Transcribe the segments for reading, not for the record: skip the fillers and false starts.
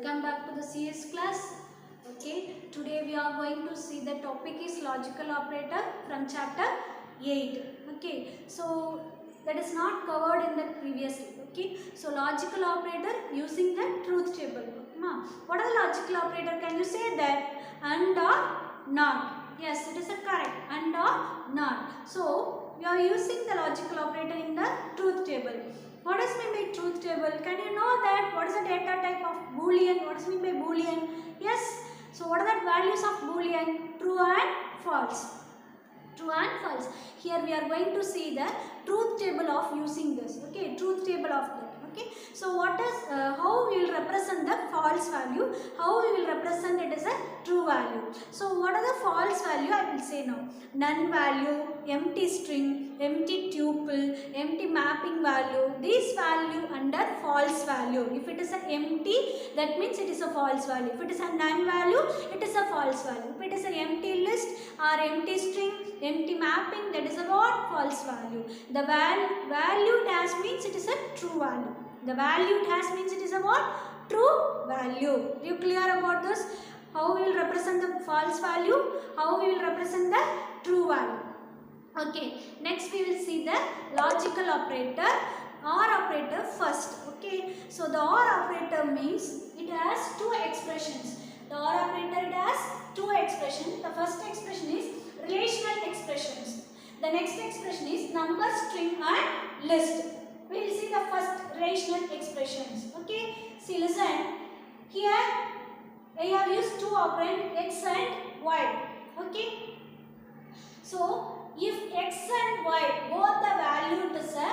Welcome back to the CS class. Okay, today we are going to see the topic is logical operator from chapter 8. Okay, so that is not covered in the previously. Okay, so logical operator using the truth table. Okay, what are the logical operator? Can you say that? And or not? Yes, it is a correct. And or not. So we are using the logical operator in the truth table. What does mean by truth table? Can you know that? What is the data type of Boolean? What does mean by Boolean? Yes. So what are the values of Boolean? True and false. True and false. Here we are going to see the truth table of using this. Okay, truth table of that. Okay. So what is how we will represent the false value? How we will represent it as a true value? So what are the false value? I will say now. None value, empty string, empty tuple, empty mapping value. These value under false value. If it is an empty, that means it is a false value. If it is a none value, it is a false value. If it is an empty list or empty string, empty mapping, that is a what? False value. The valued as means it is a true value. The valued as means it is a what? True value. Are you clear about this? How we will represent the false value? How we will represent the true value? Okay, next we will see the logical operator, OR operator first. Okay, so the OR operator means it has two expressions. The OR operator it has two expressions. The first expression is relational expressions. The next expression is number, string and list. We will see the first relational expressions. Okay, see, listen. Here I have used two operand x and y. Okay, so if x and y both the value is a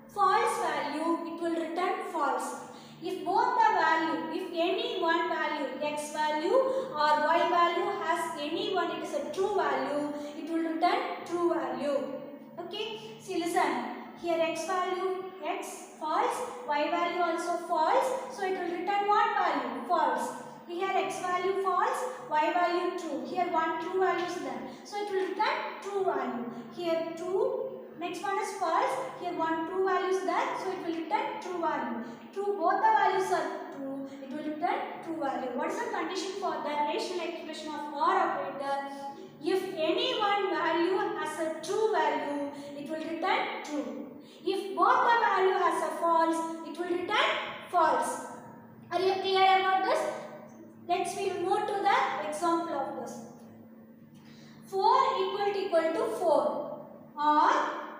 false value, it will return false. If both the value, if any one value, x value or y value has any one, it is a true value, it will return true value. Okay, see, listen. Here x value, x false, y value also false, so it will return what value? False. Here x value false, y value true. Here one true value is there, so it will return true value. Here true, next one is false. Here one true value is there, so it will return true value. True, both the values are true, it will return true value. What is the condition for the relational expression of OR operator? If any one value has a true value, it will return true. If both the value has a false, it will return false. Are you clear about this? Next we will move to the example of this. 4 equal to 4 or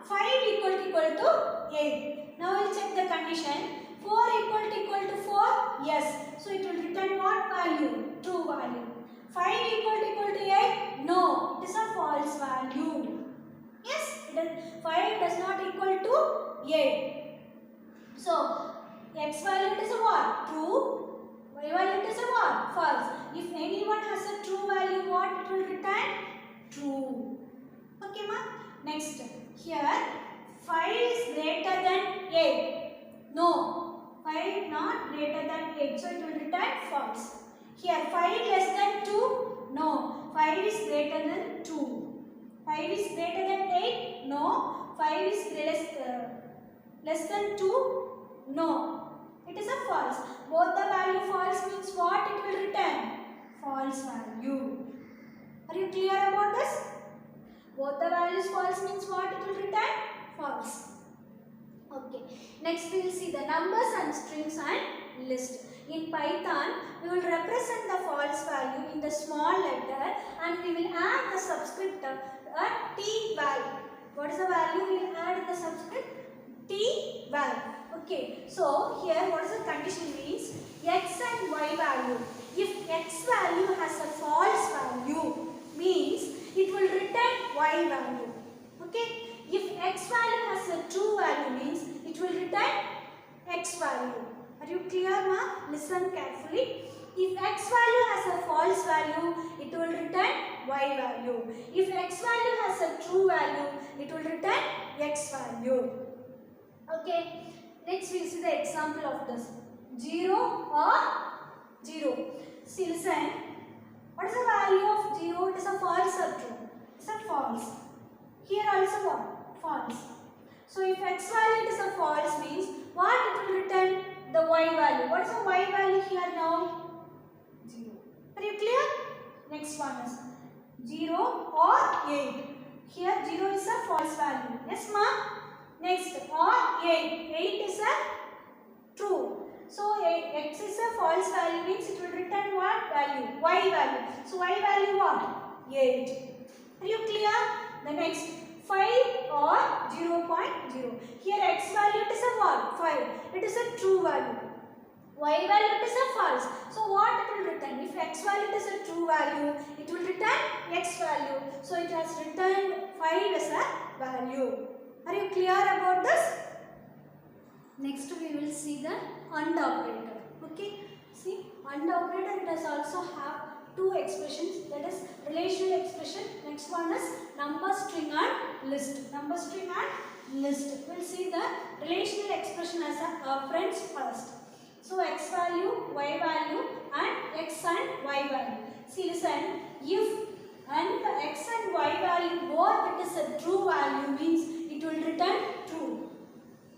5 equal to 8. Now we will check the condition. 4 equal to 4, yes. So it will return what value? True value. 5 equal to 8, no. It is a false value. Yes, 5 does not equal to 8. So x value is a what? True. Y value is a what? False. If anyone has a true value, what it will return? True. Okay, ma? Next. Here, 5 is greater than 8. No. 5 not greater than 8. So, it will return false. Here, 5 less than 2. No. 5 is greater than 2. 5 is greater than 8. No. 5 is less than 2. No. It is a false. Both the value false means what it will return? False value. Are you clear about this? Both the values false means what it will return? False. Okay. Next we will see the numbers and strings and list. In Python, we will represent the false value in the small letter and we will add the subscript t val. What is the value we will add in the subscript? T val. Okay, so here what is the condition means? X and y value. If x value has a false value, means it will return y value. Okay, if x value has a true value, means it will return x value. Are you clear, ma? Listen carefully. If x value has a false value, it will return y value. If x value has a true value, it will return x value. Okay. Next we will see the example of this. 0 or 0. See, listen. What is the value of 0? It is a false or true? It is a false. Here also what? False. So if x value is a false means what it will return? the y value. What is the y value here now? 0. Are you clear? Next one is 0 or 8. Here 0 is a false value. Yes, ma? Next, or 8. 8 is a true. So x is a false value means it will return what value? Y value. So y value what? 8. Are you clear? The next 5 or 0.0. Here x value it is a what? 5. It is a true value. Y value it is a false. So what it will return? If x value is a true value, it will return x value. So it has returned 5 as a value. Are you clear about this? Next we will see the AND operator. Okay. See, AND operator it has also have two expressions, that is relational expression. Next one is number string and list. Number string and list. We will see the relational expression as a friends first. So x value, y value and x and y value. See, listen, if and the x and y value both it is a true value means it will return true.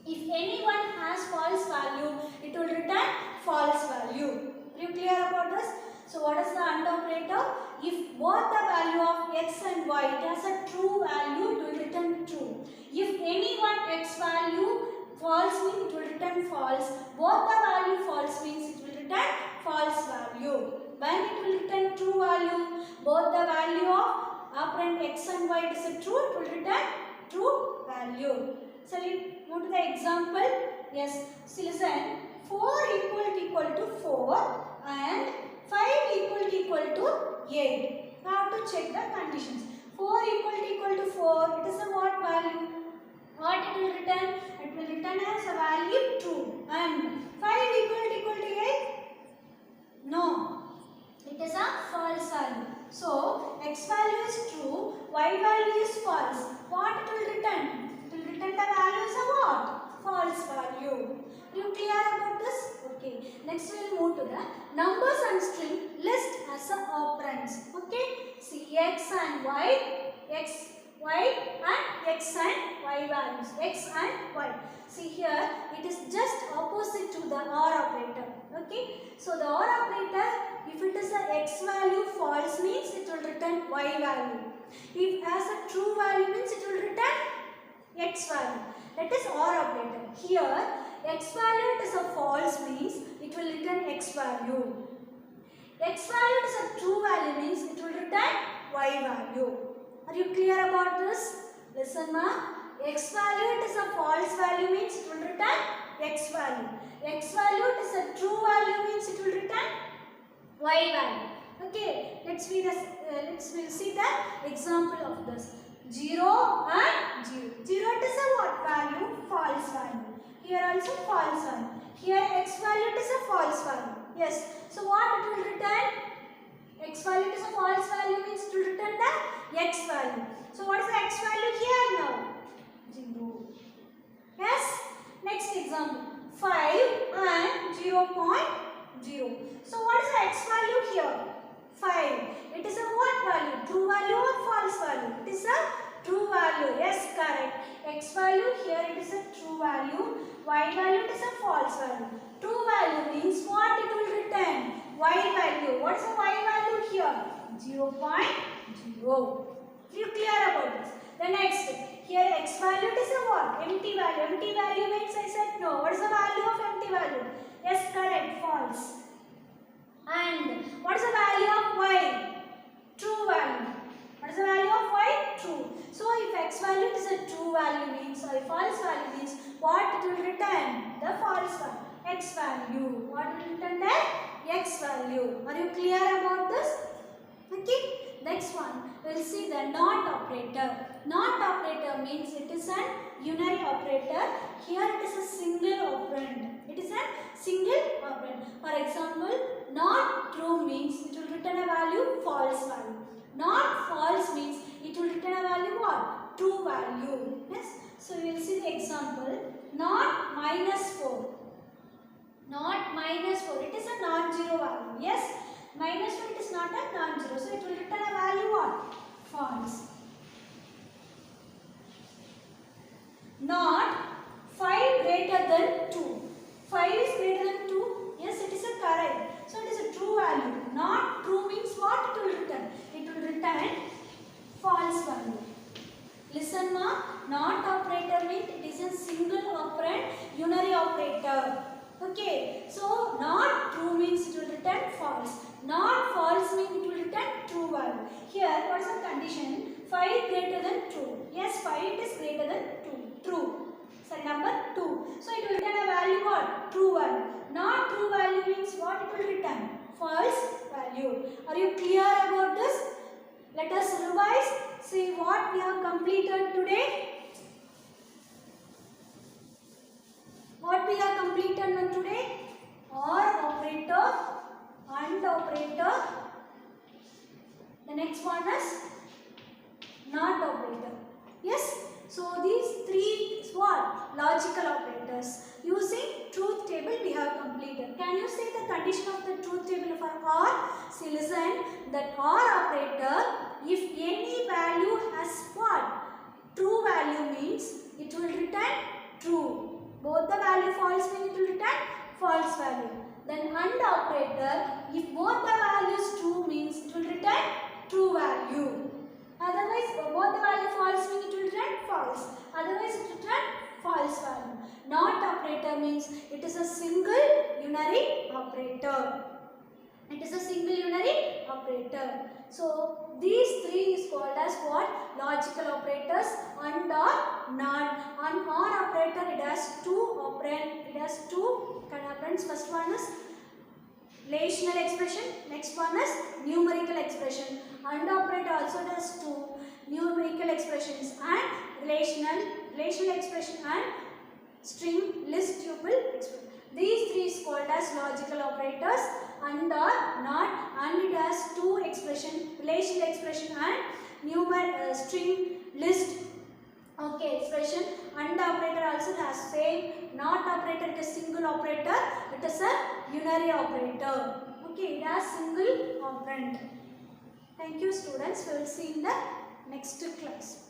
If anyone has false value, it will return false value. Are you clear about this? So what is the AND operator? If both the value of x and y it has a true value, it will return true. If any one x value false means it will return false. Both the value false means it will return false value. When it will return true value, both the value of operand x and y is a true, it will return true value. So let's move to the example. Yes, see listen, 4 equal to 4 and 5 equal to 8. Now to check the conditions. 4 equal to 4, it is a what value? What it will return? It will return as a value 2. And 5 equal to 8? No, it is a false value. So x value is true, y value is false. What it will return? It will return the value as a what? False value. Are you clear about this? Okay. Next we will move to the numbers and string list as a operands. Okay. See x and y, x, y and x and y values. X and y. See here it is just opposite to the OR operator. Okay. So the OR operator, if it is a x value false means it will return y value. If as a true value means it will return x value. That is OR operator. Here x value it is a false means it will return x value. X value is a true value means it will return y value. Are you clear about this? Listen ma. X value it is a false value means it will return x value. X value it is a true value means it will return y value. Okay. We'll see the example of this. 0 and 0. 0 it is a what value? False value. Here also false value. Here x value it is a false value. Yes. So what it will return? X value is a false value means it will return the x value. So what is the x value here now? 0. Yes. Next example. 5 and 0.0. So what is the x value here? 5. It is a what value? True value or false value? It is a true value. Yes, correct. X value here it is a true value. Y value it is a false value. True value means what it will return? Y value. What is the y value here? 0.0. Are you clear about this? The next, here x value it is a what? Empty value. Empty value means I said no. What is the value of empty value? Yes, correct. False. And what is the value of y? True value. What is the value of y? True. So if x value is a true value means or false value means what it will return? The false value. X value. What will return? The x value. Are you clear about this? Okay. Next one, we will see the NOT operator. NOT operator means it is an unary operator. Here it is a single operand. It is a single operand. For example, not true means it will return a value false value. Not false means it will return a value what? True value. Yes. So we will see the example. Not -4. Not -4. It is a non-zero value. Yes. -1 it is not a non-zero. So it will return a value what? False. Not 5 greater than 2. 5 is greater operand unary operator. Okay, so not true means it will return false. Not false means it will return true value. Here, what is the condition? 5 greater than true. Yes, 5 is greater than 2. True. So number 2. So it will return a value what? True value. Not true value means what it will return? False value. Are you clear about this? Let us revise. See what we have completed today. What we have completed today? OR operator, AND operator. The next one is NOT operator. Yes? So these three is what? Logical operators. Using truth table we have completed. Can you say the condition of the truth table for OR? See, listen. That OR operator, if any value has what? True value means it will return true. Both the value false means it will return false value. Then AND operator, if both the values true means it will return true value. Otherwise, both the value false means it will return false. Otherwise, it will return false value. NOT operator means it is a single unary operator. It is a single unary operator. So these three is called as what? Logical operators. AND or NOT. On OR operator it has two operand. It has two operands. First one is relational expression. Next one is numerical expression. AND operator also has two numerical expressions and relational expression and string list tuple expression. These three is called as logical operators. AND or NOT, and it has two expression, relational expression and string list expression. AND operator also has same. NOT operator is single operator. It is a unary operator. Okay, it has single operand. Thank you students. We will see in the next class.